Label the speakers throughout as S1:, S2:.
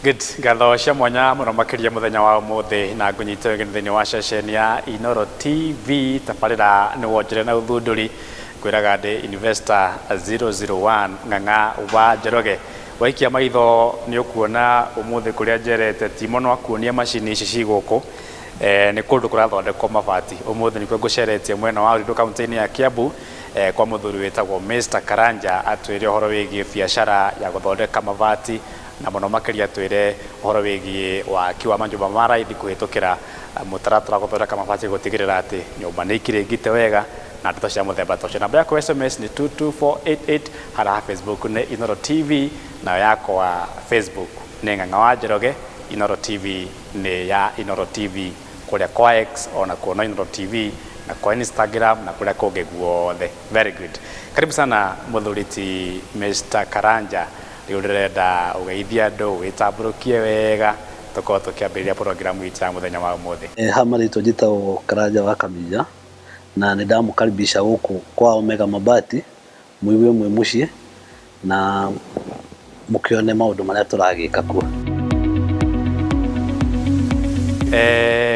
S1: Good. Ngatho cia mwanya muno makiria muthenya wa umuthi na ngunyite thini wa ceceni ya Inooro TV tabarira ni wonjere na uthunduri kwiraga ndi investor 001 Ng'ang'a wa Njoroge waikia maitho ni ukuona umuthi kuria njerete timo no akuonia macini ici ciguku ni kundu kurathondekwo mabati umuthi ni nguceretie mwena wa Urindo kaunti-ini ya Kiambu kwa muthuri wetagwo Mr. Karanja atwire horo wigie biashara ya guthondeka mabati na muno makiria twire horo wigie wa kiwa manjumba maraithi kuhitukira mutaratara guthondeka mabati gutigirira ati nyumba ni ikirengite wega na ndeto cia muthemba tocio. Namba yako SMS ni 22488 hara Facebook ni Inooro TV na yako wa Facebook ni Ng'ang'a wa Njoroge. Inooro TV ni ya Inooro TV kuria kwa X ona kuona Inooro TV na kwa Instagram na kuria kungi guothe. Very good. Karibu sana muthuriti Mr. Karanja. Riu ndirenda ugeithia andu witamburukie wega tukorwo tukiambiriria programu hii ya muthenya wa umuthi.
S2: Hamarito njitagwo Karanja wa Kamija na nindamukaribisha guku kwa Omega Mabati mwiwe mwe mucie na mukione maundu maria turagika kuo.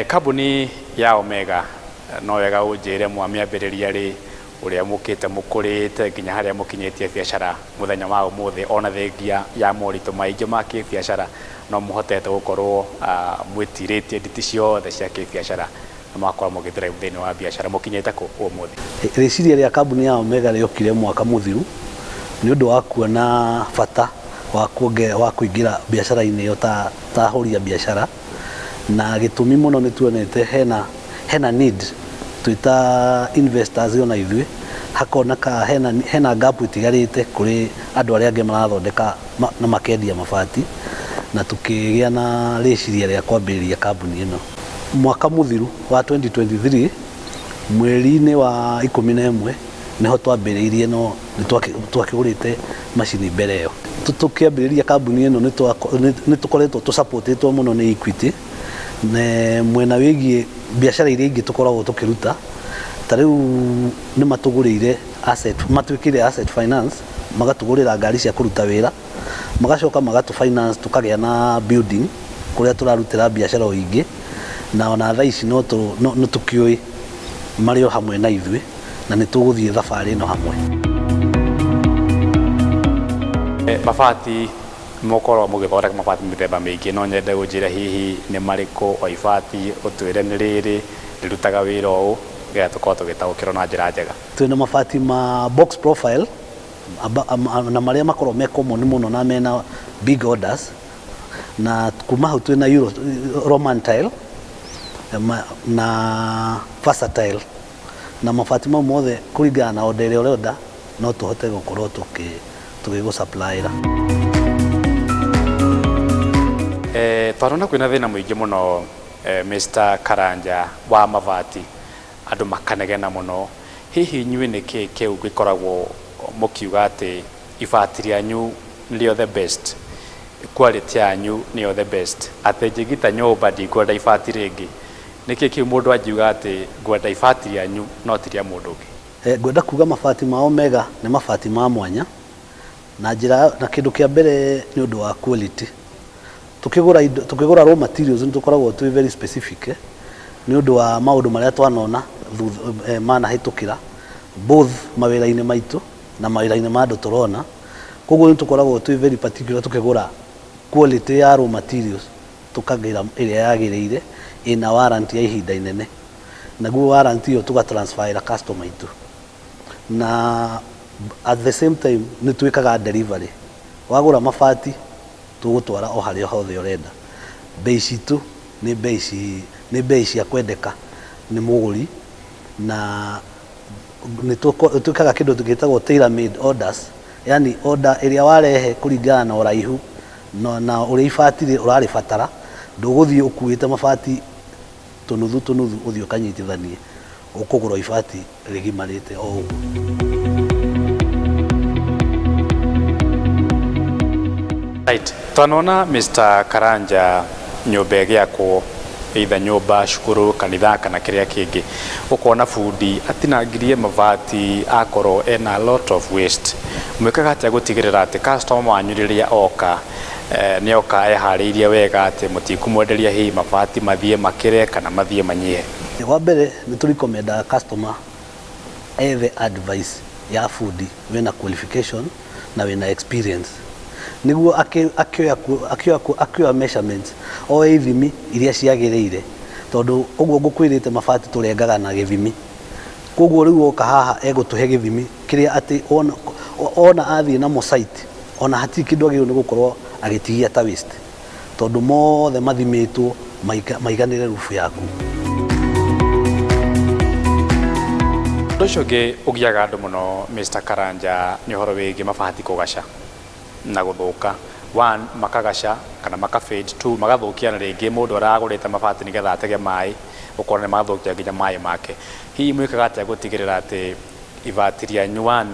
S1: Kambuni ya Omega no wega unjire mwamiambiriria ri uria mukite mukurite nginya haria mukinyitie biashara muthenya wa umuthi ona thengia ya moritu maingi ma kibiashara no muhotete gukorwo mwitiritie nditi ciothe cia kibiashara na makorwo mugithira thini wa biashara mukinyite ku umuthi.
S2: Riciria ria kambuni ya Omega riokire mwaka muthiru ni undu wa kuona bata wa kuingira biashara-ini yo ta huri ya biashara na gitumi muno ni tuonete hena need tuita investors ona ithui hakoneka hena gap itigarite kuri andu aria ange marathondeka na makendia mabati na tukigia na riciria ria kwambiriria kambuni ino mwaka muthiru wa 2023 mweri-ini wa 11 niho twambiriirie no twakigurite macini mbere yo tukiambiriria kambuni ino ni tukoretwo tu-supportitwo muno ni Equity ne mwena wigie biashara iria ingi tukoragwo tukiruta tariu ni matugurire matwikire asset finance magatugurira ngari cia kuruta wira magacoka magatu finance tukagia na building kuria turarutira biashara ingi na ona thaa ici no tukioi mario hamwe na ithui na ni tuguthie thabari no hamwe.
S1: Mabati mukorwo mugithondeka mabati mithemba mingi no nyende unjire hihi ni mariko o ibati utwire ni riri rirutaga wira uu gya tukorwo tugitaukirwo na njira njega.
S2: Twina mabati ma box profile na maria makorwo me common muno na mena big orders na kuma hau twina Roman tile na versatile na mabati mau mothe kuringana na order iria urenda no tuhote gukorwo tugigu supply ra.
S1: Twarona kwina thina muingi muno Mr. Karanja wa mabati andu makanegena muno hihi nyui ni kiu gikoragwo mukiuga ati ibati ryanyu nio the best quality yanyu nio the best ati njigita nyumba ndingwenda ibati ringi niki kiu mundu angiuga ati ngwenda ibati ryanyu no tiria mundu ungi?
S2: Ngwenda kuga mabati ma Omega ni mabati ma mwanya na njira na kindu kia mbere ni undu wa quality. Tukigura raw materials ni tukoragwo tu very specific ni undu wa maundu maria twanona mana hitukira both mawira-ini maitu na mawira-ini ma andu turona koguo ni tukoragwo tu very particular tukigura quality ya raw materials tukagira iria yagiriire ina warranty ya ihinda inene naguo warranty yo tuga transfer customer itu na at the same time ni twikaga delivery wagura mabati tugutwara o haria hothe urenda. Bei citu ni bei cia kwendeka ni muguri na ni twikaga kindu tugitagwo tailor made orders, yani order iria warehe kuringana na uraihu na uria ibati urari batara nduguthie ukuite mabati tunuthu uthio kanyitithanie ukugura ibati rigimarite o uguo.
S1: Right. Twanona Mr. Karanja nyumba giakwo either nyumba cukuru kanitha kana kiria kingi ukona fundi atinangirie mabati akorwo ena a lot of waste mwikaga atia gutigirira ati customer wanyu riria oka nioka ehariirie wega ati mutikumwenderia hihi mabati mathie makire kana mathie manyihe?
S2: Wa mbere ni tũ recommend customer ethe advice ya fundi wena qualification na wena experience niguo akioya measurements o ithimi iria ciagĩrĩire, tondu ũguo ngũkwĩrĩte mabati tũrengaga na gĩthimi. Koguo rĩu oka haha egũtũhe gĩthimi kĩrĩa atĩ ona athiĩ namo site ona hatirĩ kĩndũ agĩrĩirwo nĩ gũkorwo agĩtigia ta waste, tondu mothe mathimĩtwo maiganĩre rufu yaku.
S1: Ũndũ ũcio ũngĩ ũgiaga andũ mũno Mr. Karanja nĩ ũhoro wĩgiĩ mabati kũgaca na gũthũka. One, makagaca kana makafade. Two, magathũkia na rĩngĩ mũndũ aragũrĩte mabati nĩgetha atege maĩ ũkona nĩ mathũkia nginya maĩ make. Hihi mwĩkaga atĩa gũtigĩrĩra atĩ ibati rĩanyu one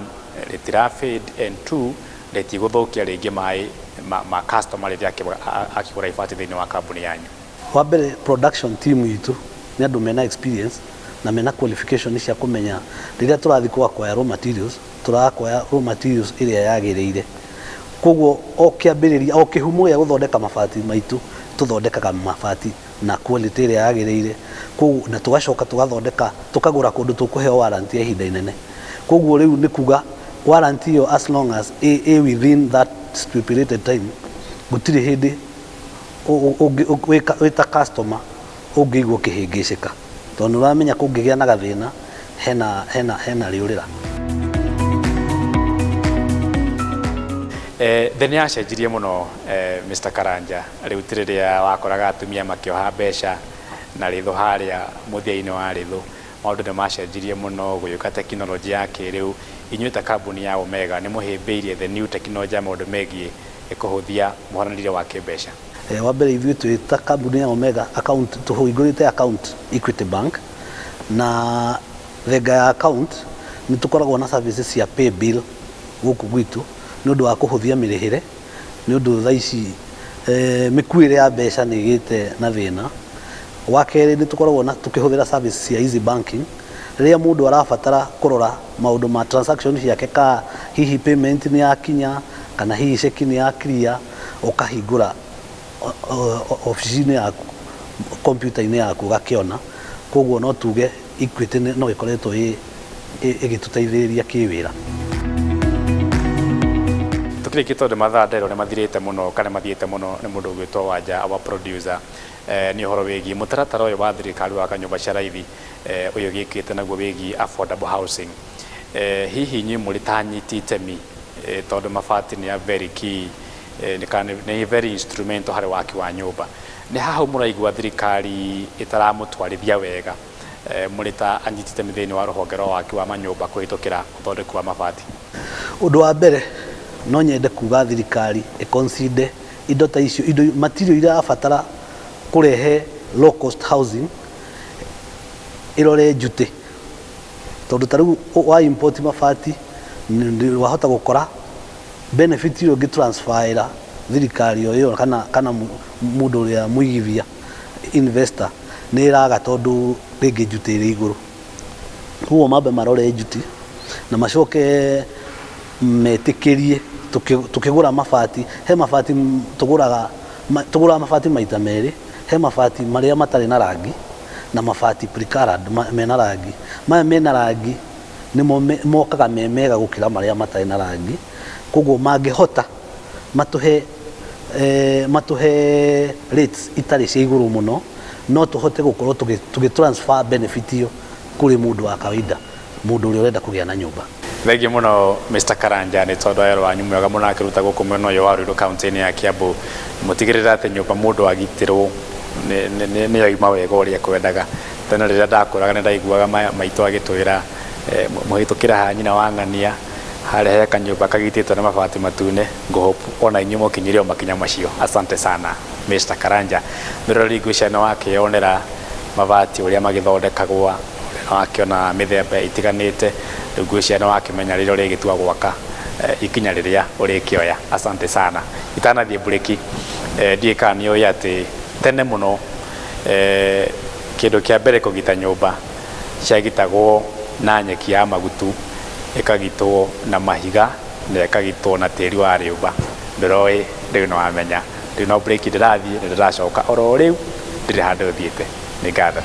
S1: rĩtirafade and two rĩtigũthũkia rĩngĩ maĩ ma customer rĩrĩa akĩgũra ibati thĩinĩ wa kambuni yanyu?
S2: Wa mbere, production team itũ nĩ andũ mena experience na mena qualification cia kũmenya rĩrĩa tũrathiĩ kuoya raw materials, tũrakoya raw materials ĩrĩa yagĩrĩire. Koguo o kĩambĩrĩria o kĩhumo gĩa gũthondeka mabati maitũ tũthondekaga mabati na quality ĩrĩa yagĩrĩire. Koguo na tũgacoka tũgathondeka tũkagũra kũndũ tũkũheo warranty ya ihinda inene. Koguo rĩu nĩ kuga warranty yo as long as within that stipulated time, gũtirĩ hĩndĩ wĩta customer ũngĩigwo kĩhĩngĩcĩka, tondũ ũramenya kũngĩgĩa na gathĩna hena rĩũrĩra.
S1: Thĩ nĩyacenjirie mũno Mr. Karanja, rĩu ti rĩrĩa wakoraga atumia makĩoha mbeca na rĩthũ harĩa mũthia-inĩ wa rĩthũ. Maũndũ nĩ macenjirie mũno, gũgĩũka tekinoronjĩ ya kĩrĩu. Inyuĩ ta kambuni ya Omega nĩ mũhĩmbĩirie the new technology ya maũndũ megiĩ kũhũthia mũharanĩrie wa kĩmbeca?
S2: Wa mbere ithuĩ twĩ ta kambuni ya Omega account tũhingũrĩte account Equity Bank, na thenga ya account nĩ tũkoragwo na services cia pay bill gũkũ gwitũ nĩ ũndũ wa kũhũthia mĩrĩhĩre, nĩ ũndũ thaa ici mĩkuĩre ya mbeca nĩ ĩgĩte na thĩna. Wa kerĩ, nĩ tũkoragwo na tũkĩhũthĩra services cia easy banking rĩrĩa mũndũ arabatara kũrora maũndũ ma transactions ciake, ka hihi payment nĩ yakinya kana hihi cheki nĩ ya clear, ũkahingũra ofici-inĩ yaku, kompiuta-inĩ yaku ũgakĩona. Koguo no tuge Equity no ĩkoretwo ĩgĩtũteithĩrĩria kĩwĩra.
S1: Tũkĩrĩkia tondũ mathaa nderwo nĩ mathirĩte mũno kana mathiĩte mũno nĩ mũndũ ũgwĩtwo Wanja, our producer, nĩ ũhoro wĩgiĩ mũtaratara ũyũ wa thirikari wa kanyũmba cia raithi ũyũ gĩkĩte naguo wĩgiĩ affordable housing. Hihi inyuĩ mũrĩ ta anyiti itemi, tondũ mabati nĩ very key, nĩ very instrumental harĩ waki wa nyũmba. Nĩ haha mũraigua thirikari ĩtaramũtwarithia wega mũrĩ ta anyiti itemi thĩinĩ wa rũhonge rwa waki wa manyũmba kũhĩtũkĩra ũthondeki wa mabati?
S2: Ũndũ wa mbere no nyende kuga thirikari ĩconsider indo ta icio, indo material iria abatara kũrehe low cost housing ĩrore njutĩ, tondũ ta rĩu wa import mabati wahota gũkora benefit ĩyo ũngĩtransfer thirikari ĩyo kana mũndũ ũrĩa mũigithia investor nĩ ĩraga, tondũ rĩngĩ njutĩ ĩrĩ igũrũ. Koguo mambe marore njuti na macoke metĩkĩrie tukigura mabati. He mabati tuguraga mabati maita merĩ. He mabati marĩa matarĩ na rangi na mabati pre-colored mena rangi. Maya mena rangi nimo mokaga mega gũkĩra marĩa matarĩ na rangi. Koguo mangĩhota matuhe rates itarĩ cia igũrũ mũno, no tuhote gũkorwo tũgĩtransfer benefit iyo kũrĩ mũndũ wa kawaida, mũndũ ũrĩa ũrenda kũgĩa na nyũmba.
S1: Thengi mũno Mr. Karanja, nĩ tondũ wĩra wanyu mwega mũno akĩruta gũkũ mwena ũyũ wa Ruiru kaunti-inĩ ya Kiambu. Mũtigĩrĩre atĩ nyũmba mũndũ agitĩrwo nĩ yoima wega ũrĩa kwendaga. Tena rĩrĩa ndakũraga nĩ ndaiguaga maitũ agĩtwĩra mũhĩtũkĩra haha nyina wa ng'ania harĩa he kanyũmba kagitĩtwo na mabati matune. Ngũhope ona inyuĩ mũkinyĩre makinya macio. Asante sana Mr. Karanja. Mĩroreri ngwĩciria nĩ wakĩyonera mabati ũrĩa magĩthondekagwo, wakĩona mĩthemba itiganĩte. Rĩu ngwĩciria nĩ wakĩmenya rĩrĩa ũrĩgĩtua gwaka ikinya rĩrĩa ũrĩkĩoya. Asante sana. Itanathiĩ bureki, ndiĩ kana nĩũĩ atĩ tene mũno kĩndũ kĩa mbere kũgita nyũmba ciagitagwo na nyeki ya magutu, ĩkagitwo na mahiga na ĩkagitwo na tĩri wa rĩũmba. ndoroi riu no amenya riu no break ndirathie ndiracoka oro riu ndiri handu thiete ni ngatho